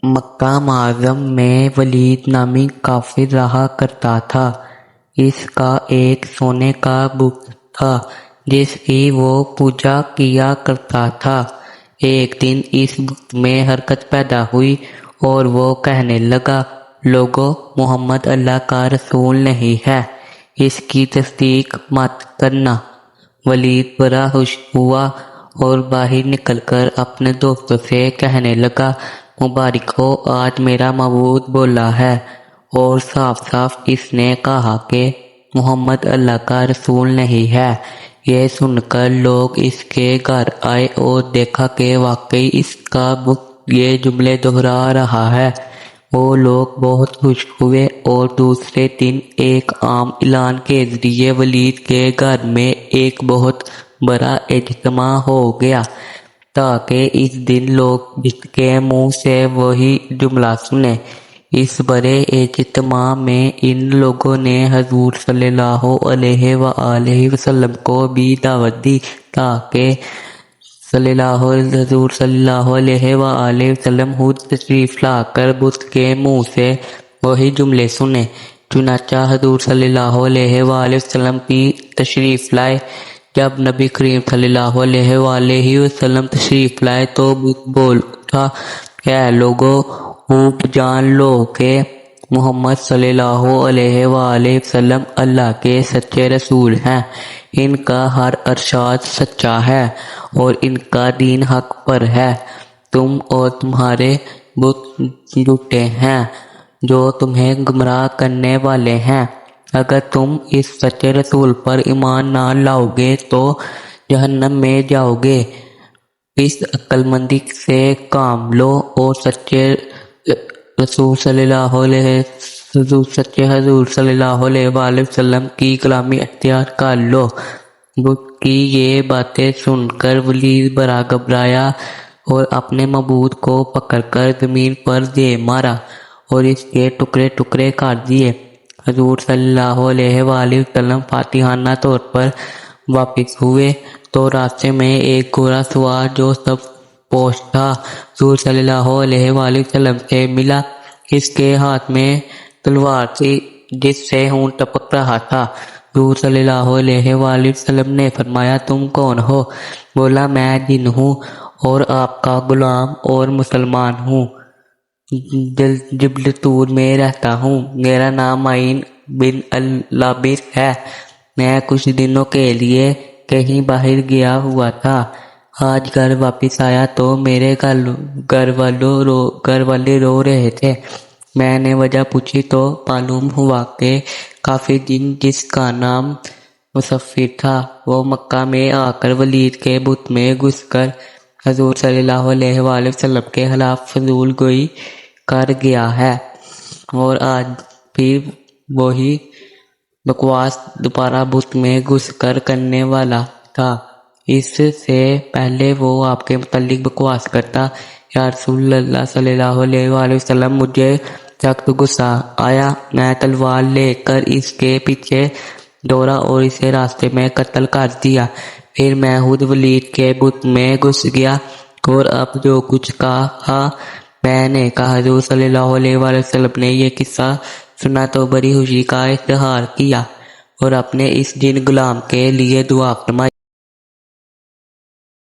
مکہ معظم میں ولید نامی کافر رہا کرتا تھا۔ اس کا ایک سونے کا بت تھا جس کی وہ پوجا کیا کرتا تھا۔ ایک دن اس بت میں حرکت پیدا ہوئی اور وہ کہنے لگا، لوگو، محمد اللہ کا رسول نہیں ہے، اس کی تصدیق مت کرنا۔ ولید بڑا خوش ہوا اور باہر نکل کر اپنے دوستوں سے کہنے لگا، مبارک ہو، آج میرا معبود بولا ہے اور صاف صاف اس نے کہا کہ محمد اللہ کا رسول نہیں ہے۔ یہ سن کر لوگ اس کے گھر آئے اور دیکھا کہ واقعی اس کا بت یہ جملے دہرا رہا ہے۔ وہ لوگ بہت خوش ہوئے اور دوسرے دن ایک عام اعلان کے ذریعے ولید کے گھر میں ایک بہت بڑا اجتماع ہو گیا تاکہ اس دن لوگ اس کے منہ سے وہی جملہ سنیں۔ اس بڑے اجتماع میں ان لوگوں نے حضور صلی اللہ علیہ وآلہ وسلم کو بھی دعوت دی تاکہ حضور صلی اللہ علیہ وآلہ وسلم خود تشریف لا کر بت کے منہ سے وہی جملے سنیں۔ چنانچہ حضور صلی اللہ علیہ وآلہ وسلم بھی تشریف لائے۔ جب نبی کریم صلی اللہ علیہ وآلہ وسلم تشریف لائے تو بت بول اٹھا، اے لوگو، خوب جان لو کہ محمد صلی اللہ علیہ وآلہ وسلم اللہ کے سچے رسول ہیں۔ ان کا ہر ارشاد سچا ہے اور ان کا دین حق پر ہے۔ تم اور تمہارے بت جھوٹے ہیں جو تمہیں گمراہ کرنے والے ہیں۔ اگر تم اس سچے رسول پر ایمان نہ لاؤ گے تو جہنم میں جاؤ گے۔ اس عقل مندی سے کام لو اور سچے حضور صلی اللہ علیہ وآلہ وسلم کی غلامی اختیار کر لو۔ بت کی یہ باتیں سن کر ولید بڑا گھبرایا اور اپنے معبود کو پکڑ کر زمین پر دے مارا اور اس کے ٹکڑے ٹکڑے کر دیے۔ حضور صلی اللہ علیہ وآلہ وسلم فاتحانہ طور پر واپس ہوئے تو راستے میں ایک گھوڑا سوار جو سب پوش تھا حضور صلی اللہ علیہ وآلہ وسلم سے ملا۔ اس کے ہاتھ میں تلوار تھی جس سے خون ٹپک رہا تھا۔ حضور صلی اللہ علیہ وآلہ وسلم نے فرمایا، تم کون ہو؟ بولا، میں جن ہوں اور آپ کا غلام اور مسلمان ہوں، جبل طور میں رہتا ہوں۔ میرا نام معین بن العابر ہے۔ میں کچھ دنوں کے لیے کہیں باہر گیا ہوا تھا۔ آج گھر واپس آیا تو میرے گھر والے رو رہے تھے۔ میں نے وجہ پوچھی تو معلوم ہوا کہ کافر جن جس کا نام مصفر تھا وہ مکہ میں آ کر ولید کے بت میں گھس کر حضور صلی اللہ علیہ وآلہ وسلم کے خلاف فضول گوئی کر گیا ہے اور آج پھر وہی بکواس دوبارہ بت میں گھس کر کرنے والا تھا۔ اس سے پہلے وہ آپ کے متعلق بکواس کرتا، یا رسول اللہ صلی اللہ علیہ وآلہ وسلم، مجھے سخت غصہ آیا۔ میں تلوار لے کر اس کے پیچھے دوڑا اور اسے راستے میں قتل کر دیا۔ پھر میں خود ولید کے بت میں گھس گیا اور اب جو کچھ کہا میں نے کہا۔ حضور صلی اللہ علیہ وآلہ وسلم نے یہ قصہ سنا تو بڑی خوشی کا اظہار کیا اور اپنے اس جن غلام کے لیے دعا فرمائی۔